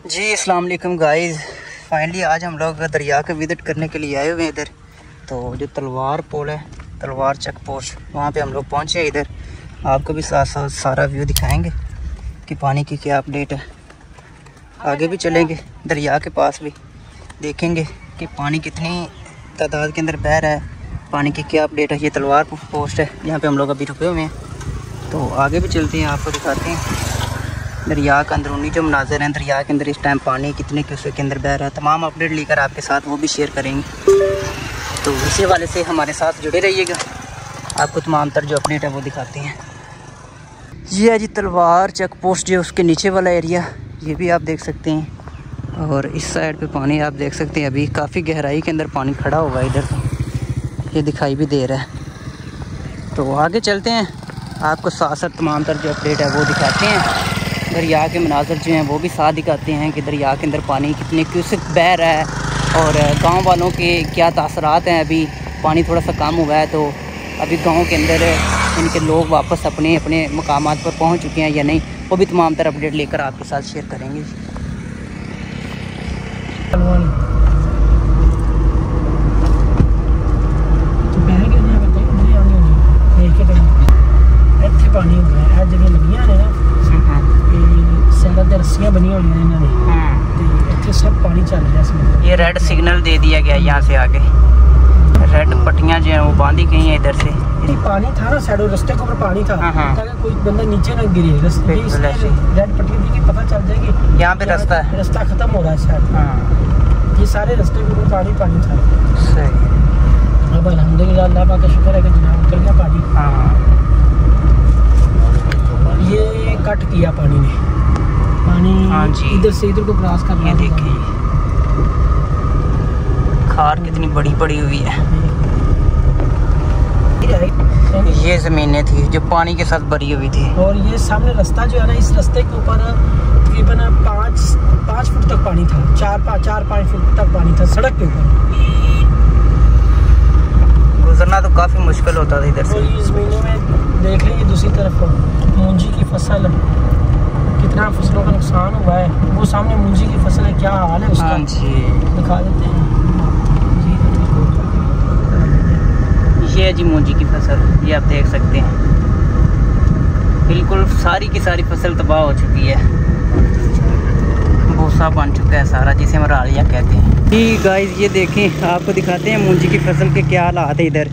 जी अस्सलाम वालेकुम guys, finally आज हम लोग दरिया का विजिट करने के लिए आए हुए हैं इधर। तो जो तलवार पुल है, तलवार चेक पोस्ट, वहाँ पे हम लोग पहुँचे हैं इधर। आपको भी साथ साथ सारा व्यू दिखाएंगे कि पानी की क्या अपडेट है। आगे भी चलेंगे, दरिया के पास भी देखेंगे कि पानी कितनी तादाद के अंदर बह रहा है, पानी की क्या अपडेट है। ये तलवार पोस्ट है, यहाँ पे हम लोग अभी रुके हुए हैं। तो आगे भी चलते हैं, आपको दिखाते हैं दरिया का अंदरूनी जो मनाज़र हैं। दरिया के अंदर इस टाइम पानी कितने क्यूसेक के अंदर बह रहा है, तमाम अपडेट लेकर आपके साथ वो भी शेयर करेंगे। तो इसी वाले से हमारे साथ जुड़े रहिएगा, आपको तमाम तर जो अपडेट है वो दिखाते हैं। ये है जी तलवार चेक पोस्ट, जो उसके नीचे वाला एरिया, ये भी आप देख सकते हैं। और इस साइड पे पानी आप देख सकते हैं, अभी काफ़ी गहराई के अंदर पानी खड़ा हुआ है इधर, तो ये दिखाई भी दे रहा है। तो आगे चलते हैं, आपको साथ साथ तमाम तर जो अपडेट है वो दिखाते हैं। दरिया के मनाज़र जो हैं वो भी साथ दिखाते हैं कि दरिया के अंदर पानी कितने क्यूसेक बह रहा है और गांव वालों के क्या तासरात हैं। अभी पानी थोड़ा सा कम हुआ है, तो अभी गांव के अंदर इनके लोग वापस अपने अपने मकामात पर पहुंच चुके हैं या नहीं, वो भी तमाम तरह अपडेट लेकर आपके साथ शेयर करेंगे। पानी हो गया है, जगह लगियां ने ना सैडा ते रस्सियां बनी हुई हैं इन्होंने, तो इतने सब पानी चल रहा है इसमें। ये रेड सिग्नल दे दिया गया यहाँ से आगे, रेड पट्टियाँ जो हैं वो बांधी गई हैं इधर से। पानी था ना साइडों रास्ते के ऊपर पानी था, ताकि कोई बंदा नीचे ना गिरे। रास्ते रेड पट्टी दी कि पता चल जाए कि यहाँ पे रास्ता है, रास्ता खत्म हो रहा है शायद। ये सारे रास्ते के ऊपर पानी पानी था। सही, अब अल्हम्दुलिल्लाह अल्लाह पाक का शुक्र है कि जनाब उतर गया पानी। ये कट किया पानी ने, पानी इधर से इधर को क्रॉस कर रहा है। देखिए खार कितनी बड़ी पड़ी हुई है। ये ज़मीनें थी जो पानी के साथ भरी हुई थी, और ये सामने रास्ता जो है ना, इस रास्ते के ऊपर तकरीबन 5 फुट तक पानी था। 4-5 फुट तक पानी था सड़क के ऊपर। गुजरना तो काफ़ी मुश्किल होता था इधर से। और इस महीने में देख लीजिए दूसरी तरफ मूंजी की फसल, कितना फसलों का नुकसान हुआ है। वो सामने मूंजी की फसल है, क्या हाल है उसका दिखा देते हैं। ये है जी मूंजी की फसल, ये आप देख सकते हैं, बिल्कुल सारी की सारी फसल तबाह हो चुकी है, भूसा बन चुका है सारा, जिसे हम रालिया कहते हैं। जी गाइस ये देखें, आपको दिखाते हैं मूंजी की फसल के क्या हालात है इधर।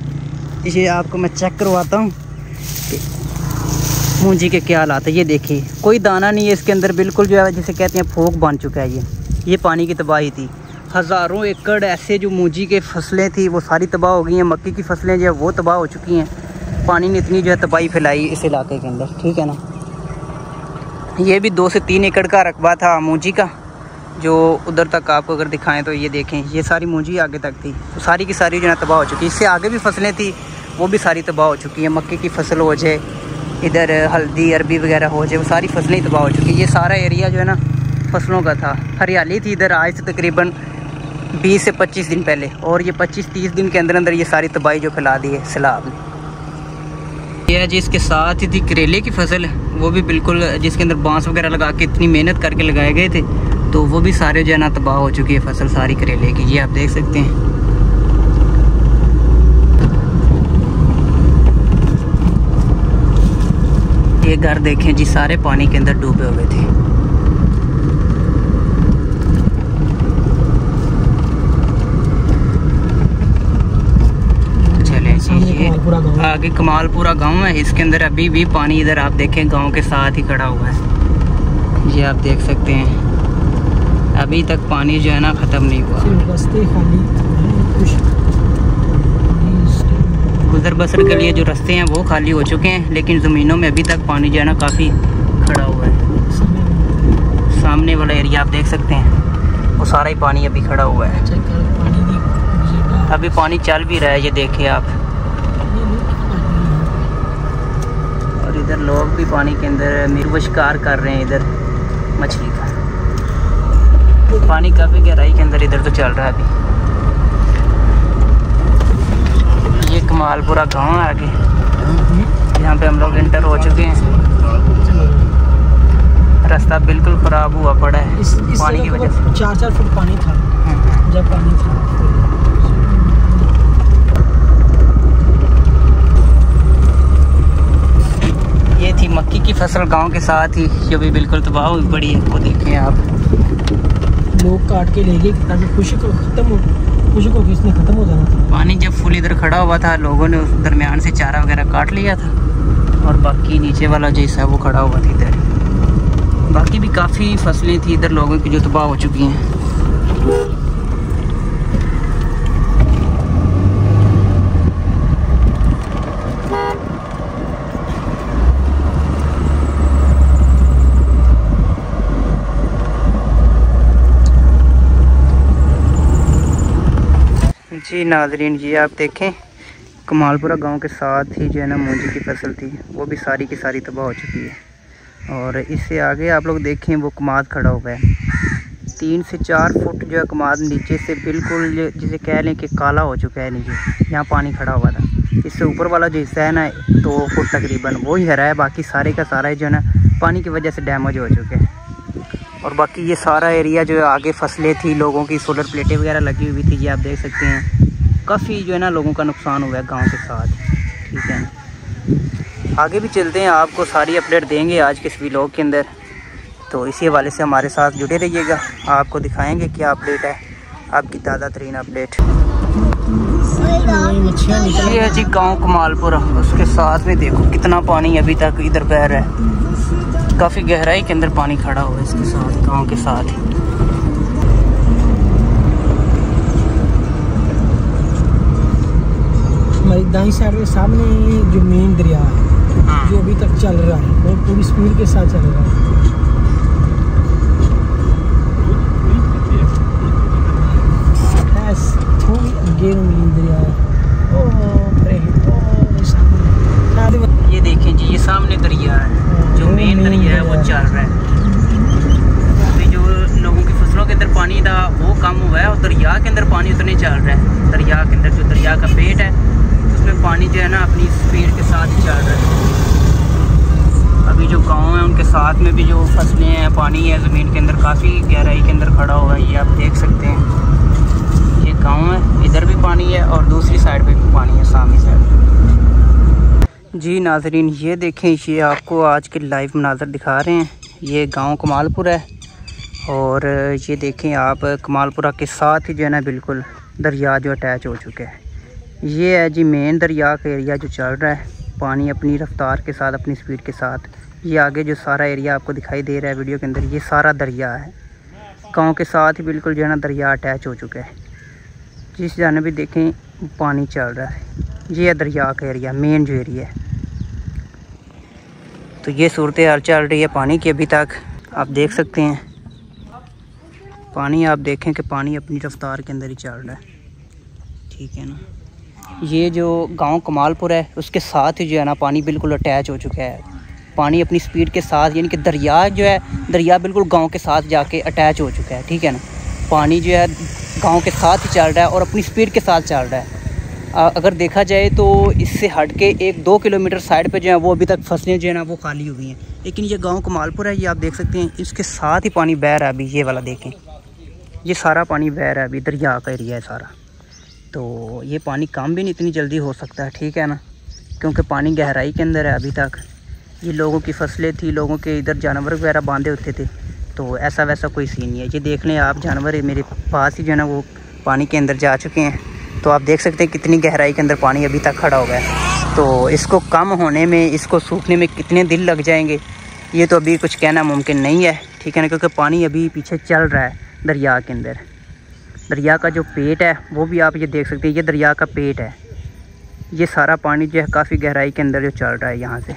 इसे आपको मैं चेक करवाता हूँ मूंजी के क्या हालात है। ये देखिए कोई दाना नहीं है इसके अंदर, बिल्कुल जो है जिसे कहते हैं फोक बन चुका है। ये पानी की तबाही थी। हज़ारों एकड़ ऐसे जो मूंजी के फसलें थी वो सारी तबाह हो गई हैं। मक्की की फसलें जो है वो तबाह हो चुकी हैं। पानी ने इतनी जो है तबाही फैलाई इस इलाके के अंदर, ठीक है ना। ये भी 2 से 3 एकड़ का रकबा था मूंजी का, जो उधर तक आपको अगर दिखाएं तो ये देखें, ये सारी मूंजी आगे तक थी, तो सारी की सारी जो है तबाह हो चुकी है। इससे आगे भी फसलें थी वो भी सारी तबाह हो चुकी हैं। मक्की की फसल हो जाए, इधर हल्दी अरबी वगैरह हो जाए, वो सारी फसलें ही तबाह हो चुकी है। ये सारा एरिया जो है ना फसलों का था, हरियाली थी इधर आज से तकरीबन 20 से 25 दिन पहले, और ये 25-30 दिन के अंदर अंदर ये सारी तबाही जो फैला दी है सैलाब ने। यह जी इसके साथ ही थी करेले की फसल, वो भी बिल्कुल जिसके अंदर बांस वगैरह लगा के इतनी मेहनत करके लगाए गए थे, तो वो भी सारे जो है ना तबाह हो चुकी है फसल सारी करेले की। ये आप देख सकते हैं। ये घर देखें जी, सारे पानी के अंदर डूबे हुए थे। चले जी, ये आगे कमालपुरा गांव है, इसके अंदर अभी भी पानी इधर आप देखें गांव के साथ ही खड़ा हुआ है। ये आप देख सकते हैं, अभी तक पानी जो है ना ख़त्म नहीं हुआ। गुजर बसर के लिए जो रास्ते हैं वो खाली हो चुके हैं, लेकिन ज़मीनों में अभी तक पानी जो है ना काफ़ी खड़ा हुआ है। सामने वाला एरिया आप देख सकते हैं, वो सारा ही पानी अभी खड़ा हुआ है। अभी पानी चल भी रहा है, ये देखिए आप। और इधर लोग भी पानी के अंदर मीरव शिकार कर रहे हैं इधर मछली का। पानी काफ़ी गहराई के अंदर इधर तो चल रहा है अभी। ये कमालपुरा गांव है आगे, यहाँ पे हम लोग इंटर हो चुके हैं। रास्ता बिल्कुल ख़राब हुआ पड़ा है इस पानी की वजह से। 4-4 फुट पानी था जब पानी था। ये थी मक्की की फसल गांव के साथ ही, जो भी बिल्कुल तबाह हुई पड़ी है। वो देखें आप, लोग काट के ले गए ताकि खुशी को ख़त्म हो, खुशी को किसने ख़त्म हो जाना था। पानी जब फुल इधर खड़ा हुआ था, लोगों ने उस दरमियान से चारा वगैरह काट लिया था, और बाकी नीचे वाला जो हिस्सा है वो खड़ा हुआ था इधर। बाकी भी काफ़ी फसलें थी इधर लोगों की जो तबाह हो चुकी हैं। जी नाजरीन, ये आप देखें कमालपुरा गांव के साथ ही जो है ना मूंजी की फसल थी, वो भी सारी की सारी तबाह हो चुकी है। और इससे आगे आप लोग देखें वो कमाद खड़ा हुआ है, 3 से 4 फुट जो है कमाद नीचे से बिल्कुल जिसे कह लें कि काला हो चुका है नीचे, यहाँ पानी खड़ा हुआ था। इससे ऊपर वाला जो हिस्सा है ना 2 फुट तकरीबन वो ही हरा है, बाकी सारे का सारा जो है ना पानी की वजह से डैमेज हो चुके हैं। और बाकी ये सारा एरिया जो है आगे फसलें थी, लोगों की सोलर प्लेटें वगैरह लगी हुई थी, ये आप देख सकते हैं। काफ़ी जो है ना लोगों का नुकसान हुआ है गांव के साथ, ठीक है। आगे भी चलते हैं, आपको सारी अपडेट देंगे आज के इस व्लॉग के अंदर, तो इसी हवाले से हमारे साथ जुड़े रहिएगा। आपको दिखाएंगे क्या अपडेट है, आपकी ताज़ा तरीन अपडेट। ये है जी गाँव कमालपुरा, उसके साथ में देखो कितना पानी अभी तक इधर बह रहा है, काफ़ी गहराई के अंदर पानी खड़ा हुआ है इसके साथ, गांव के साथ ही। हमारी दाईं साइड में सामने जो मेन दरिया है, जो अभी तक चल रहा है और पूरी स्पीड के साथ चल रहा है। दरिया है, ये देखें जी, ये सामने दरिया है, जो मेन दरिया है वो चल रहा है। अभी जो लोगों की फसलों के अंदर पानी था वो कम हुआ है, और दरिया के अंदर पानी उतने चल रहा है। दरिया के अंदर जो दरिया का पेट है उसमें पानी जो है ना अपनी स्पीड के साथ ही चल रहा है। अभी जो गांव है उनके साथ में भी जो फसलें हैं, पानी है ज़मीन के अंदर काफ़ी गहराई के अंदर खड़ा हुआ है, ये आप देख सकते हैं। ये गाँव है, इधर भी पानी है और दूसरी साइड पे भी पानी है, सामने साइड। जी नाजरीन, ये देखें, ये आपको आज के लाइव मनाज़र दिखा रहे हैं। ये गांव कमालपुरा है, और ये देखें आप कमालपुरा के साथ ही जो है ना बिल्कुल दरिया जो अटैच हो चुका है। ये है जी मेन दरिया का एरिया जो चल रहा है, पानी अपनी रफ्तार के साथ, अपनी स्पीड के साथ। ये आगे जो सारा एरिया आपको दिखाई दे रहा है वीडियो के अंदर, ये सारा दरिया है। गांव के साथ ही बिल्कुल जो है ना दरिया अटैच हो चुका है, जिस जाने भी देखें पानी चल रहा है। ये है दरिया का एरिया, मेन जो एरिया है। तो ये सूरत हाल चल रही है पानी की अभी तक, आप देख सकते हैं। पानी आप देखें कि पानी अपनी रफ्तार के अंदर ही चल रहा है, ठीक है ना। ये जो गांव कमालपुर है उसके साथ ही जो है ना पानी बिल्कुल अटैच हो चुका है। पानी अपनी स्पीड के साथ, यानी कि दरिया जो है, दरिया बिल्कुल गांव के साथ जाके अटैच हो चुका है, ठीक है ना। पानी जो है गांव के साथ ही चल रहा है और अपनी स्पीड के साथ चल रहा है। अगर देखा जाए तो इससे हट के 1-2 किलोमीटर साइड पे जो है वो अभी तक फसलें जो है ना वो खाली हुई हैं, लेकिन ये गांव कमालपुर है, ये आप देख सकते हैं। इसके साथ ही पानी बह रहा है अभी, ये वाला देखें, ये सारा पानी बह रहा है अभी, दरिया का एरिया है सारा। तो ये पानी कम भी नहीं इतनी जल्दी हो सकता है, ठीक है ना, क्योंकि पानी गहराई के अंदर है अभी तक। ये लोगों की फसलें थी, लोगों के इधर जानवर वगैरह बांधे होते थे, तो ऐसा वैसा कोई सीन नहीं है। ये देख लें आप, जानवर मेरे पास ही जो है ना वो पानी के अंदर जा चुके हैं, तो आप देख सकते हैं कितनी गहराई के अंदर पानी अभी तक खड़ा हुआ है। तो इसको कम होने में, इसको सूखने में कितने दिन लग जाएंगे ये तो अभी कुछ कहना मुमकिन नहीं है, ठीक है ना, क्योंकि पानी अभी पीछे चल रहा है दरिया के अंदर। दरिया का जो पेट है वो भी आप ये देख सकते हैं, ये दरिया का पेट है। ये सारा पानी जो है काफ़ी गहराई के अंदर जो चल रहा है यहाँ से।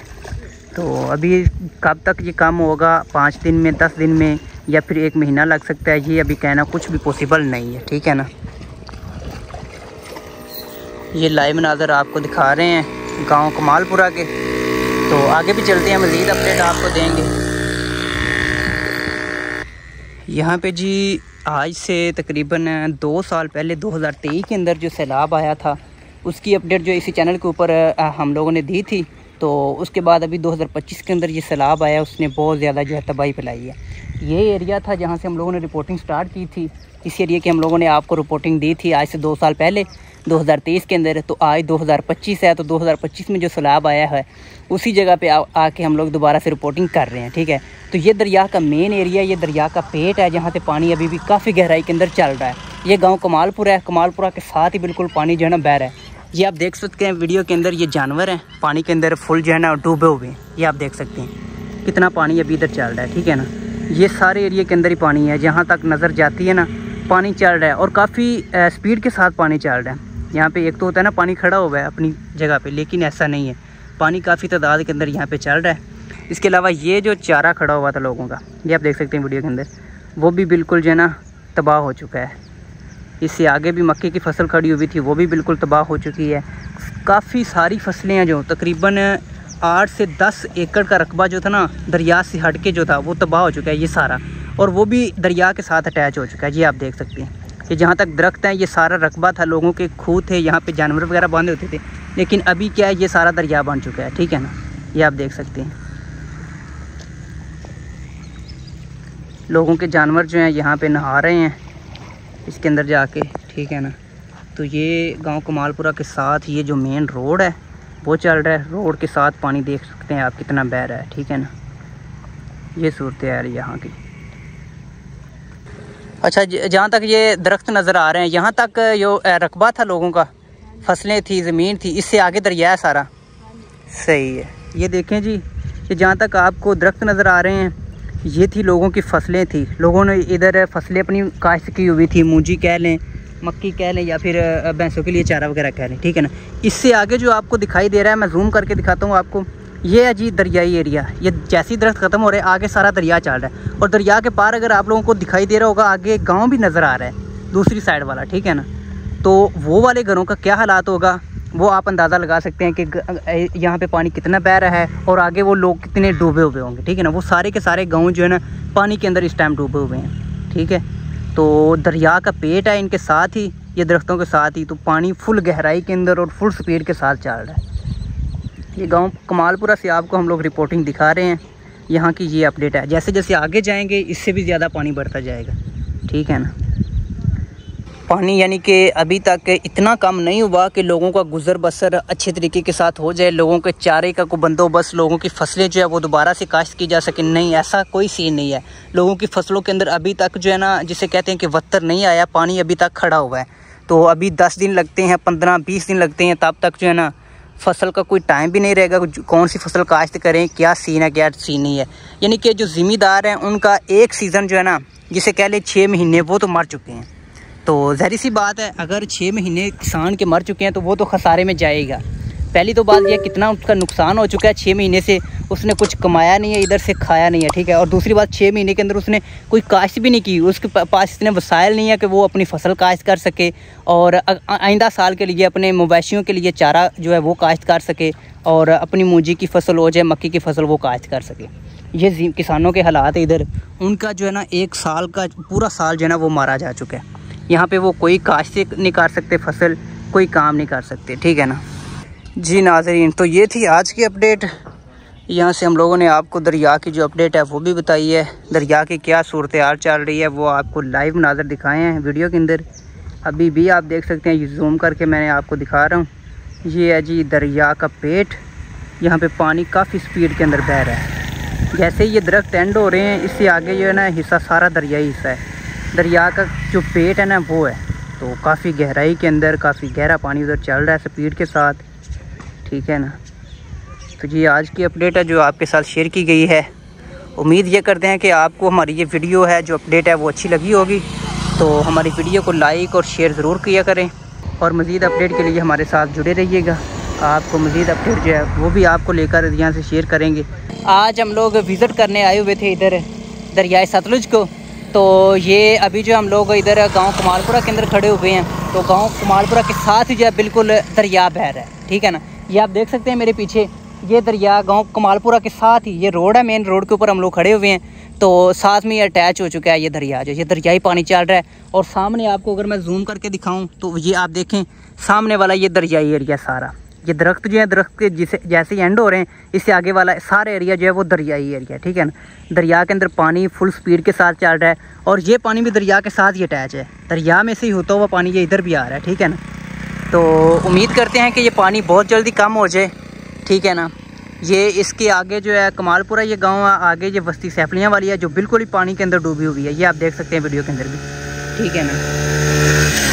तो अभी कब तक ये कम होगा, 5 दिन में, 10 दिन में, या फिर 1 महीना लग सकता है, ये अभी कहना कुछ भी पॉसिबल नहीं है, ठीक है ना। ये लाइव मनाज़र आपको दिखा रहे हैं गांव कमालपुरा के, तो आगे भी चलते हैं, मज़ीद अपडेट आपको देंगे। यहाँ पे जी आज से तकरीबन 2 साल पहले 2023 के अंदर जो सैलाब आया था, उसकी अपडेट जो इसी चैनल के ऊपर हम लोगों ने दी थी। तो उसके बाद अभी 2025 के अंदर ये सैलाब आया, उसने बहुत ज़्यादा जो है तबाही फैलाई है। ये एरिया था जहाँ से हम लोगों ने रिपोर्टिंग स्टार्ट की थी। इस एरिया की हम लोगों ने आपको रिपोर्टिंग दी थी आज से 2 साल पहले 2023 के अंदर। तो आज 2025 है, तो 2025 में जो सैलाब आया है उसी जगह पे आके हम लोग दोबारा से रिपोर्टिंग कर रहे हैं, ठीक है। तो ये दरिया का मेन एरिया, ये दरिया का पेट है जहाँ से पानी अभी भी काफ़ी गहराई के अंदर चल रहा है। ये गांव कमालपुरा है, कमालपुरा के साथ ही बिल्कुल पानी जो है ना बह रहा है। ये आप देख सकते हैं वीडियो के अंदर, ये जानवर हैं पानी के अंदर फुल जो है ना डूबे हुए हैं। ये आप देख सकते हैं कितना पानी अभी इधर चल रहा है, ठीक है ना। ये सारे एरिया के अंदर ही पानी है, जहाँ तक नज़र जाती है ना पानी चल रहा है और काफ़ी स्पीड के साथ पानी चल रहा है। यहाँ पे एक तो होता है ना पानी खड़ा हुआ है अपनी जगह पे, लेकिन ऐसा नहीं है, पानी काफ़ी तादाद के अंदर यहाँ पे चल रहा है। इसके अलावा ये जो चारा खड़ा हुआ था लोगों का, ये आप देख सकते हैं वीडियो के अंदर, वो भी बिल्कुल जो है ना तबाह हो चुका है। इससे आगे भी मक्के की फसल खड़ी हुई थी, वो भी बिल्कुल तबाह हो चुकी है। काफ़ी सारी फसलें हैं जो तकरीबन 8 से 10 एकड़ का रकबा जो था ना दरिया से हट के जो था वो तबाह हो चुका है ये सारा, और वो भी दरिया के साथ अटैच हो चुका है। ये आप देख सकते हैं, ये जहाँ तक दरख्त हैं ये सारा रकबा था, लोगों के खूह थे, यहाँ पे जानवर वगैरह बांधे होते थे, लेकिन अभी क्या है ये सारा दरिया बन चुका है, ठीक है ना। ये आप देख सकते हैं लोगों के जानवर जो हैं यहाँ पे नहा रहे हैं इसके अंदर जाके, ठीक है ना। तो ये गांव कमालपुरा के साथ ये जो मेन रोड है वो चल रहा है, रोड के साथ पानी देख सकते हैं आप कितना बह रहा है, ठीक है ना। ये सूरत है यहाँ की। अच्छा, जहाँ तक ये दरख्त नज़र आ रहे हैं यहाँ तक जो रकबा था लोगों का, फसलें थी, ज़मीन थी, इससे आगे दरिया है सारा। सही है, ये देखें जी, ये जहाँ तक आपको दरख्त नज़र आ रहे हैं ये थी लोगों की फसलें थी। लोगों ने इधर फसलें अपनी काश्त की हुई थी, मूंजी कह लें, मक्की कह लें, या फिर भैंसों के लिए चारा वगैरह कह लें, ठीक है ना। इससे आगे जो आपको दिखाई दे रहा है, मैं जूम करके दिखाता हूँ आपको, ये है जी दरियाई एरिया। ये जैसे ही दरख्त ख़त्म हो रहे हैं आगे सारा दरिया चल रहा है, और दरिया के पार अगर आप लोगों को दिखाई दे रहा होगा आगे गाँव भी नज़र आ रहा है दूसरी साइड वाला, ठीक है ना। तो वो वाले घरों का क्या हालात होगा वो आप अंदाज़ा लगा सकते हैं कि यहाँ पे पानी कितना बह रहा है और आगे वो लोग कितने डूबे हुए होंगे, ठीक है ना। वो सारे के सारे गांव जो है ना पानी के अंदर इस टाइम डूबे हुए हैं, ठीक है। तो दरिया का पेट है इनके साथ ही, ये दरख्तों के साथ ही, तो पानी फुल गहराई के अंदर और फुल स्पीड के साथ चल रहा है। ये गाँव कमालपुरा से आपको हम लोग रिपोर्टिंग दिखा रहे हैं, यहाँ की ये अपडेट है। जैसे जैसे आगे जाएँगे इससे भी ज़्यादा पानी बढ़ता जाएगा, ठीक है ना। पानी यानी कि अभी तक इतना कम नहीं हुआ कि लोगों का गुजर बसर अच्छे तरीके के साथ हो जाए, लोगों के चारे का कोई बंदोबस्त, लोगों की फसलें जो है वो दोबारा से काश्त की जा सके। नहीं, ऐसा कोई सीन नहीं है। लोगों की फसलों के अंदर अभी तक जो है ना, जिसे कहते हैं कि वत्तर नहीं आया, पानी अभी तक खड़ा हुआ है। तो अभी 10 दिन लगते हैं, 15-20 दिन लगते हैं, तब तक जो है ना फसल का कोई टाइम भी नहीं रहेगा कौन सी फसल काश्त करें, क्या सीन है क्या सीन नहीं है। यानी कि जो ज़िम्मेदार हैं उनका एक सीज़न जो है ना, जिसे कह लें 6 महीने, वो तो मर चुके हैं। तो ज़ाहिर सी बात है, अगर 6 महीने किसान के मर चुके हैं तो वो तो खसारे में जाएगा। पहली तो बात यह कितना उसका नुकसान हो चुका है, 6 महीने से उसने कुछ कमाया नहीं है, इधर से खाया नहीं है, ठीक है। और दूसरी बात, 6 महीने के अंदर उसने कोई काश्त भी नहीं की, उसके पास इतने वसाइल नहीं है कि वो अपनी फसल काश्त कर सके और आइंदा साल के लिए अपने मवेशियों के लिए चारा जो है वो काश्त कर सके, और अपनी मूंजी की फसल हो जाए, मक्की की फसल, वो काश्त कर सके। ये किसानों के हालात है इधर। उनका जो है ना 1 साल का पूरा साल जो है ना वो मारा जा चुका है। यहाँ पे वो कोई काश्त नहीं कर सकते फसल, कोई काम नहीं कर सकते, ठीक है ना जी। नाज़रीन, तो ये थी आज की अपडेट। यहाँ से हम लोगों ने आपको दरिया की जो अपडेट है वो भी बताई है, दरिया की क्या सूरत हाल चल रही है वो आपको लाइव नाज़र दिखाए हैं वीडियो के अंदर। अभी भी आप देख सकते हैं, ये जूम करके मैंने आपको दिखा रहा हूँ। ये है जी दरिया का पेट, यहाँ पे पानी काफ़ी स्पीड के अंदर बह रहा है। जैसे ये दरख्त एंड हो रहे हैं, इससे आगे जो है ना हिस्सा सारा दरियाई हिस्सा है। दरिया का जो पेट है ना वो है, तो काफ़ी गहराई के अंदर काफ़ी गहरा पानी उधर चल रहा है स्पीड के साथ, ठीक है ना। तो ये आज की अपडेट है जो आपके साथ शेयर की गई है। उम्मीद ये करते हैं कि आपको हमारी ये वीडियो है जो अपडेट है वो अच्छी लगी होगी। तो हमारी वीडियो को लाइक और शेयर ज़रूर किया करें, और मज़ीद अपडेट के लिए हमारे साथ जुड़े रहिएगा। आपको मज़ीद अपडेट जो है वो भी आपको लेकर यहाँ से शेयर करेंगे। आज हम लोग विज़िट करने आए हुए थे इधर दरियाए सतलुज को। तो ये अभी जो हम लोग इधर गांव कमालपुरा के अंदर खड़े हुए हैं, तो गांव कमालपुरा के साथ ही जो है बिल्कुल दरिया बह रहा है, ठीक है ना। ये आप देख सकते हैं मेरे पीछे, ये दरिया गांव कमालपुरा के साथ ही ये रोड है, मेन रोड के ऊपर हम लोग खड़े हुए हैं। तो साथ में अटैच हो चुका है ये दरिया, जो ये दरियाई पानी चल रहा है। और सामने आपको अगर मैं जूम करके दिखाऊं तो ये आप देखें, सामने वाला ये दरियाई एरिया सारा, ये दरख्त जो है, दरख्त के जैसे ही एंड हो रहे हैं, इससे आगे वाला सारा एरिया जो है वो दरियाई एरिया, ठीक है ना। दरिया के अंदर पानी फुल स्पीड के साथ चल रहा है और ये पानी भी दरिया के साथ ही अटैच है, दरिया में से ही होता हुआ पानी ये इधर भी आ रहा है, ठीक है ना। तो उम्मीद करते हैं कि ये पानी बहुत जल्दी कम हो जाए, ठीक है ना। ये इसके आगे जो है कमालपुरा ये गाँव है, आगे ये बस्ती सैफलियाँ वाली है जो बिल्कुल ही पानी के अंदर डूबी हुई है, ये आप देख सकते हैं वीडियो के अंदर भी, ठीक है ना।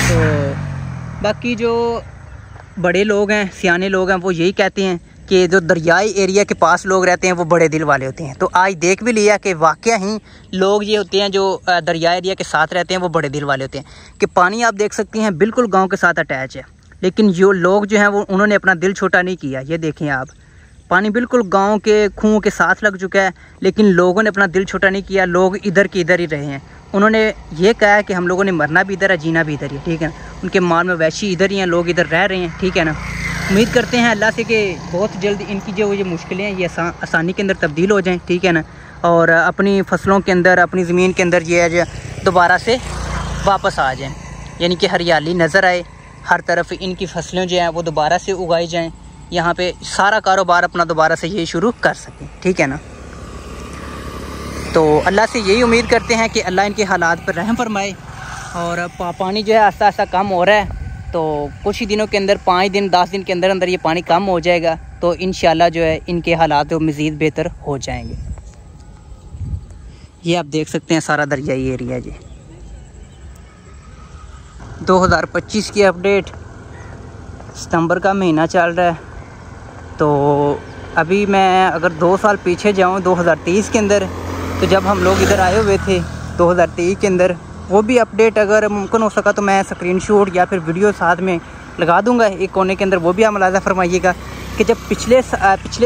तो बाकी जो बड़े लोग हैं, सियाने लोग हैं, वो यही कहते हैं कि जो दरियाई एरिया के पास लोग रहते हैं वो बड़े दिल वाले होते हैं। तो आज देख भी लिया कि वाकया ही लोग ये होते हैं जो दरियाई एरिया के साथ रहते हैं वो बड़े दिल वाले होते हैं, कि पानी आप देख सकते हैं बिल्कुल गांव के साथ अटैच है, लेकिन जो लोग जो हैं वो उन्होंने अपना दिल छोटा नहीं किया। ये देखें आप, पानी बिल्कुल गाँव के कुओं के साथ लग चुका है, लेकिन लोगों ने अपना दिल छोटा नहीं किया, लोग इधर के इधर ही रहे हैं। उन्होंने ये कहा है कि हम लोगों ने मरना भी इधर है, जीना भी इधर ही, ठीक है। उनके माल में वैशी इधर ही हैं, लोग इधर रह रहे हैं, ठीक है ना। उम्मीद करते हैं अल्लाह से कि बहुत जल्द इनकी जो ये मुश्किलें हैं ये आसानी के अंदर तब्दील हो जाएं, ठीक है ना। और अपनी फसलों के अंदर, अपनी ज़मीन के अंदर ये जो दोबारा से वापस आ जाएं, यानी कि हरियाली नज़र आए, हर तरफ इनकी फसलें जो हैं वो दोबारा से उगाई जाएँ, यहाँ पे सारा कारोबार अपना दोबारा से ये शुरू कर सकें, ठीक है ना। तो अल्लाह से यही उम्मीद करते हैं कि अल्लाह इनके हालात पर रहम फरमाए। और पानी जो है आस्ता आस्ता कम हो रहा है, तो कुछ ही दिनों के अंदर 5 दिन 10 दिन के अंदर अंदर ये पानी कम हो जाएगा, तो इंशाल्लाह जो है इनके हालात वो मज़ीद बेहतर हो जाएंगे। ये आप देख सकते हैं सारा दरियाई एरिया जी। 2025 की अपडेट, सितंबर का महीना चल रहा है। तो अभी मैं अगर 2 साल पीछे जाऊँ 2023 के अंदर, तो जब हम लोग इधर आए हुए थे 2023 के अंदर, वो भी अपडेट अगर मुमकिन हो सका तो मैं स्क्रीनशॉट या फिर वीडियो साथ में लगा दूंगा एक कोने के अंदर, वो भी आप मुलाज़ा फरमाइएगा कि जब पिछले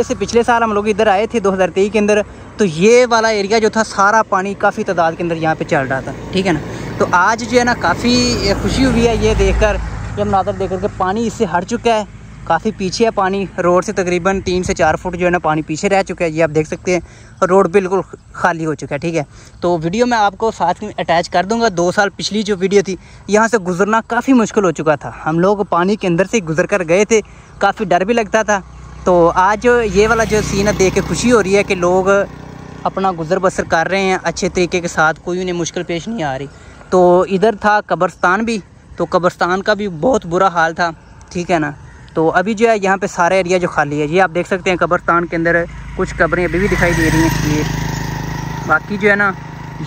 से पिछले साल हम लोग इधर आए थे 2023 के अंदर, तो ये वाला एरिया जो था सारा पानी काफ़ी तादाद के अंदर यहाँ पे चल रहा था, ठीक है ना। तो आज जो है ना काफ़ी खुशी हुई है ये देखकर, ये मनाज़र देख कर के पानी इससे हट चुका है, काफ़ी पीछे है पानी, रोड से तकरीबन 3 से 4 फुट जो है ना पानी पीछे रह चुका है, ये आप देख सकते हैं, और रोड बिल्कुल खाली हो चुका है, ठीक है। तो वीडियो मैं आपको साथ में अटैच कर दूंगा। 2 साल पिछली जो वीडियो थी, यहाँ से गुजरना काफ़ी मुश्किल हो चुका था, हम लोग पानी के अंदर से गुजर कर गए थे, काफ़ी डर भी लगता था। तो आज ये वाला जो सीन है देख के खुशी हो रही है कि लोग अपना गुजर बसर कर रहे हैं अच्छे तरीके के साथ, कोई उन्हें मुश्किल पेश नहीं आ रही। तो इधर था कब्रस्तान भी, तो कब्रस्तान का भी बहुत बुरा हाल था, ठीक है ना। तो अभी जो है यहाँ पे सारा एरिया जो खाली है, ये आप देख सकते हैं कब्रस्तान के अंदर कुछ कब्रें अभी भी दिखाई दे रही हैं। ये बाकी जो है ना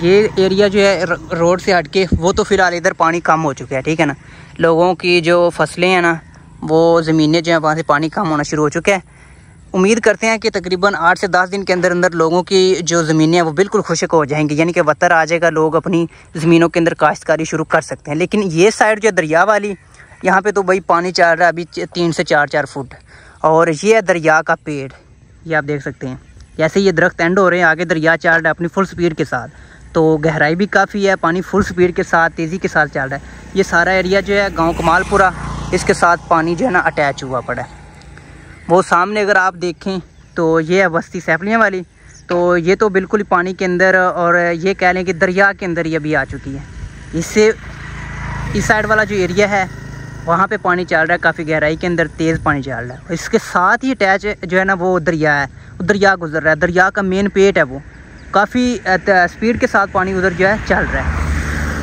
ये एरिया जो है रोड से हट के, वो तो फ़िलहाल इधर पानी कम हो चुका है, ठीक है ना। लोगों की जो फसलें हैं ना, वो ज़मीनें जो है वहाँ से पानी कम होना शुरू हो चुका है। उम्मीद करते हैं कि तकरीबन 8 से 10 दिन के अंदर अंदर लोगों की जो ज़मीनें हैं वो बिल्कुल खुशक हो जाएंगी, यानी कि वतर आ जाएगा, लोग अपनी ज़मीनों के अंदर काश्तकारी शुरू कर सकते हैं। लेकिन ये साइड जो दरिया वाली, यहाँ पे तो भाई पानी चल रहा है अभी 3 से 4 फुट, और ये है दरिया का पेड़, ये आप देख सकते हैं। जैसे ये दरख्त एंड हो रहे हैं, आगे दरिया चल रहा है अपनी फुल स्पीड के साथ, तो गहराई भी काफ़ी है, पानी फुल स्पीड के साथ तेज़ी के साथ चल रहा है। ये सारा एरिया जो है गाँव कमालपुरा, इसके साथ पानी जो है ना अटैच हुआ पड़ा है। वो सामने अगर आप देखें तो ये है बस्ती सैफलियाँ वाली, तो ये तो बिल्कुल ही पानी के अंदर, और ये कह लें कि दरिया के अंदर ये भी आ चुकी है। इससे इस साइड वाला जो एरिया है वहाँ पे पानी चल रहा है काफ़ी गहराई के अंदर, तेज़ पानी चल रहा है। इसके साथ ही अटैच जो है ना वो दरिया है, वो दरिया गुजर रहा है, दरिया का मेन पेट है, वो काफ़ी स्पीड के साथ पानी उधर जो है चल रहा है।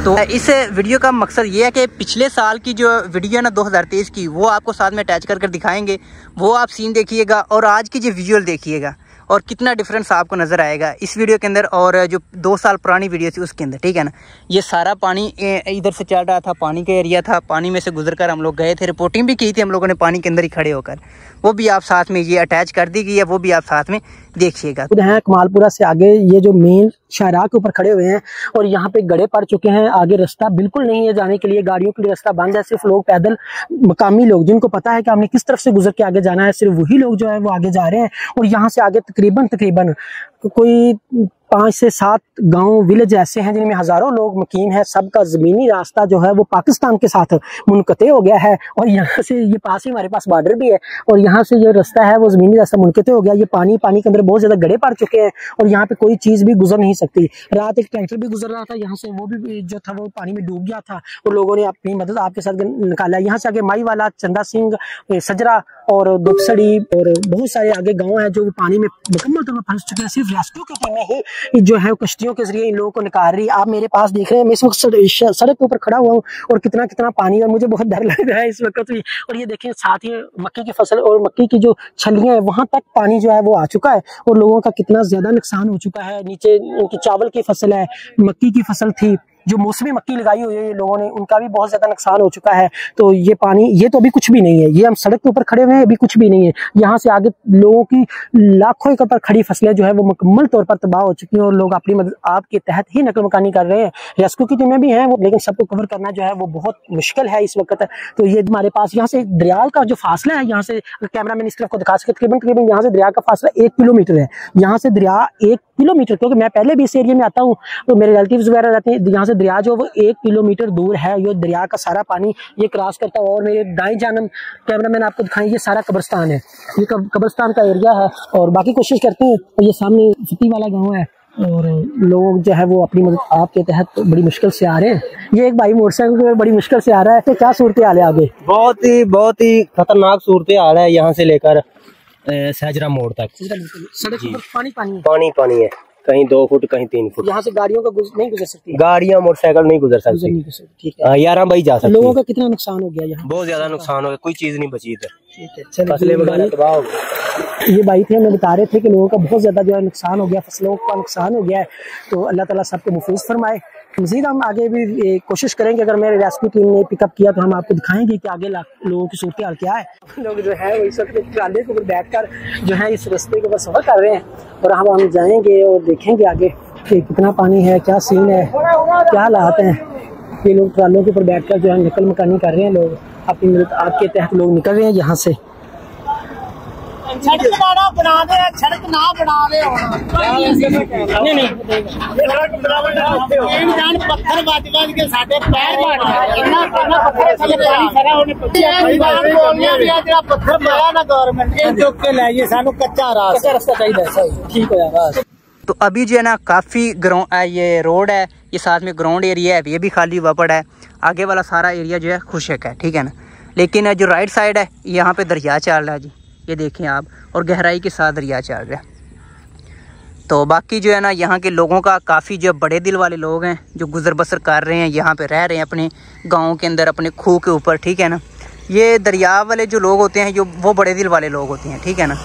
तो इस वीडियो का मकसद ये है कि पिछले साल की जो वीडियो है ना 2023 की, वो आपको साथ में अटैच कर दिखाएंगे, वो आप सीन देखिएगा और आज की जो विजुअल देखिएगा, और कितना डिफरेंस आपको नज़र आएगा इस वीडियो के अंदर और जो 2 साल पुरानी वीडियो थी उसके अंदर, ठीक है ना। ये सारा पानी इधर से चल रहा था, पानी का एरिया था, पानी में से गुजर कर हम लोग गए थे, रिपोर्टिंग भी की थी हम लोगों ने पानी के अंदर ही खड़े होकर, वो भी आप साथ में ये अटैच कर दी गई है, वो भी आप साथ में देखिएगा। खुद हैं कमालपुरा से आगे, ये जो मेन शाहराह के ऊपर खड़े हुए हैं और यहाँ पे गड़े पड़ चुके हैं, आगे रास्ता बिल्कुल नहीं है जाने के लिए, गाड़ियों के लिए रास्ता बंद है, सिर्फ लोग पैदल, मकामी लोग जिनको पता है कि हमने किस तरफ से गुजर के आगे जाना है, सिर्फ वही लोग जो है वो आगे जा रहे हैं। और यहाँ से आगे तकरीबन कोई 5 से 7 गांव विलेज ऐसे हैं जिनमें हजारों लोग मुकीम हैं, सबका जमीनी रास्ता जो है वो पाकिस्तान के साथ मुनक़ते हो गया है। और यहाँ से ये पास ही हमारे पास बॉर्डर भी है, और यहाँ से जो रास्ता है वो जमीनी रास्ता मुनक़ते हो गया। ये पानी के अंदर बहुत ज्यादा गड्ढे पड़ चुके हैं और यहाँ पे कोई चीज भी गुजर नहीं सकती। रात एक ट्रैक्टर भी गुजर रहा था यहाँ से, वो भी जो था वो पानी में डूब गया था और लोगों ने अपनी मदद आपके साथ निकाला। यहाँ से आगे माई वाला, चंदा सिंह, सजरा और दुपसड़ी और बहुत सारे आगे गांव हैं जो पानी में मुकम्मल तौर पर फंस चुके हैं। सिर्फ रेस्क्यू की टीमें ही जो है कश्तियों के जरिए इन लोगों को निकाल रही है। आप मेरे पास देख रहे हैं, मैं इस वक्त सड़क के ऊपर खड़ा हुआ हूँ और कितना कितना पानी, और मुझे बहुत डर लग रहा है इस वक्त भी। और ये देखें, साथ ही मक्की की फसल और मक्की की जो छलियां है वहां तक पानी जो है वो आ चुका है और लोगों का कितना ज्यादा नुकसान हो चुका है। नीचे उनकी चावल की फसल है, मक्की की फसल थी, जो मौसमी मक्की लगाई हुई है लोगों ने, उनका भी बहुत ज्यादा नुकसान हो चुका है। तो ये पानी, ये तो अभी कुछ भी नहीं है, ये हम सड़क के ऊपर खड़े हुए हैं, अभी कुछ भी नहीं है। यहाँ से आगे लोगों की लाखों एकड़ पर खड़ी फसलें जो है वो मुकम्मल तौर पर तबाह हो चुकी हैं और लोग अपनी मदद आपके तहत ही नकल मकानी कर रहे हैं। रेस्क्यू की टीमें भी हैं वो, लेकिन सबको कवर करना जो है वो बहुत मुश्किल है इस वक्त। तो ये हमारे पास यहाँ से दरिया का जो फासला है, यहाँ से कैमरा मैन इस तरफ को दिखा सके, तकरीबन यहाँ से दरिया का फासला 1 किलोमीटर है। यहाँ से दरिया 1 किलोमीटर, क्योंकि मैं पहले भी इस एरिया में आता हूँ तो मेरे रिलेटिव्स वगैरह रहते हैं, यहाँ से दरिया जो वो 1 किलोमीटर दूर है। ये दरिया का सारा पानी ये क्रॉस करता है और मेरे दाएं जानब कैमरामैन आपको दिखाएं, ये सारा कब्रिस्तान है, ये कब्रिस्तान का एरिया है। और बाकी कोशिश करते हैं, और ये सामने फती वाला गाँव है और लोग जो है वो अपनी मदद आपके तहत बड़ी मुश्किल से आ रहे हैं। ये एक भाई मोटरसाइकिल पर बड़ी मुश्किल से आ रहा है, तो क्या सूरत हाल है आगे? बहुत ही खतरनाक सूरत हाल है यहाँ से लेकर सहजरा मोड़ तक। सड़क पर पानी है, कहीं 2 फुट कहीं 3 फुट। यहाँ से गाड़ियों का नहीं गुजर सकती, गाड़ियाँ मोटरसाइकिल नहीं गुजर सकती। ठीक है, 11 भाई जा सकते। लोगों का कितना नुकसान हो गया यहाँ? बहुत ज्यादा नुकसान हो गया, कोई चीज नहीं बची इधर। ठीक है, फसलें वगैरह तबाह हो गई। ये भाई थे, हमें बता रहे थे कि लोगों का बहुत ज्यादा जो है नुकसान हो गया, फसलों का नुकसान हो गया है। तो अल्लाह ताला सबको महफूज फरमाए। मजीद हम आगे भी कोशिश करेंगे, अगर मेरे रेस्क्यू टीम ने पिकअप किया तो हम आपको दिखाएंगे कि आगे लोगों की सूरत हाल क्या है। लोग जो है वो इस वक्त ट्राले के ऊपर बैठकर जो है इस रास्ते के ऊपर सफर कर रहे हैं और हम जाएंगे और देखेंगे आगे कि कितना पानी है, क्या सीन है, क्या हालात हैं। ये लोग ट्रालों के ऊपर बैठकर जो है नकल मकानी कर रहे हैं, लोग अपनी मदद आपके तहत लोग निकल रहे हैं यहाँ से। सड़क बना दे, सड़क ना बना दे। पत्थर बज के साडे पैर पत्थर मारा ना गवर्नमेंट चुक के लाइए, सानू कच्चा रास्ता चाहिए। ठीक है यार। तो अभी जो है ना काफ़ी ये रोड है, ये साथ में ग्राउंड एरिया है, ये भी खाली हुआ पड़ा है। आगे वाला सारा एरिया जो है खुशक है, ठीक है ना। लेकिन जो राइट साइड है यहाँ पे दरिया चल रहा है जी, ये देखें आप, और गहराई के साथ दरिया चल रहा है। तो बाकी जो है ना यहाँ के लोगों का काफ़ी जो बड़े दिल वाले लोग हैं जो गुजर बसर कर रहे हैं, यहाँ पे रह रहे हैं अपने गाँव के अंदर, अपने खूह के ऊपर, ठीक है ना। ये दरिया वाले जो लोग होते हैं, जो वो बड़े दिल वाले लोग होते हैं, ठीक है ना,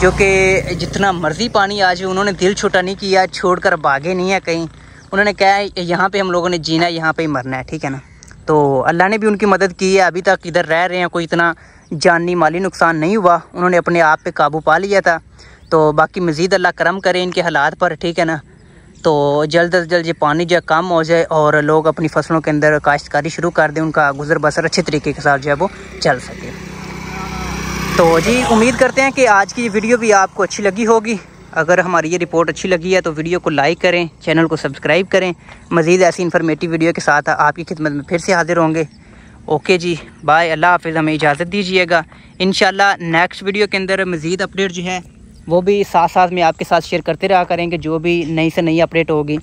जो कि जितना मर्जी पानी आ जाए उन्होंने दिल छोटा नहीं किया, छोड़कर भागे नहीं है कहीं। उन्होंने कहा है यहाँ पे हम लोगों ने जीना है, यहाँ पे ही मरना है, ठीक है ना। तो अल्लाह ने भी उनकी मदद की है, अभी तक इधर रह रहे हैं, कोई इतना जानी माली नुकसान नहीं हुआ, उन्होंने अपने आप पे काबू पा लिया था। तो बाकी मज़ीद अल्लाह करम करे इनके हालात पर, ठीक है ना। तो जल्द अज जल्द ये पानी जो कम हो जाए और लोग अपनी फसलों के अंदर काश्तकारी शुरू कर दें, उनका गुजर बसर अच्छे तरीके के साथ जो है वो चल सके। तो जी उम्मीद करते हैं कि आज की ये वीडियो भी आपको अच्छी लगी होगी। अगर हमारी ये रिपोर्ट अच्छी लगी है तो वीडियो को लाइक करें, चैनल को सब्सक्राइब करें। मज़ीद ऐसी इन्फॉर्मेटिव वीडियो के साथ आपकी खिदमत में फिर से हाजिर होंगे। ओके जी, बाय, अल्लाह हाफिज़, हमें इजाज़त दीजिएगा। इंशाल्लाह नेक्स्ट वीडियो के अंदर मज़ीद अपडेट जो है वो भी साथ साथ में आपके साथ शेयर करते रहा करेंगे, जो भी नई से नई अपडेट होगी।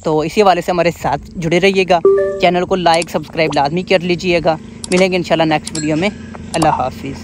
तो इसी वाले से हमारे साथ जुड़े रहिएगा, चैनल को लाइक सब्सक्राइब लाजमी कर लीजिएगा। मिलेंगे इंशाल्लाह नेक्स्ट वीडियो में। अल्लाह हाफिज़।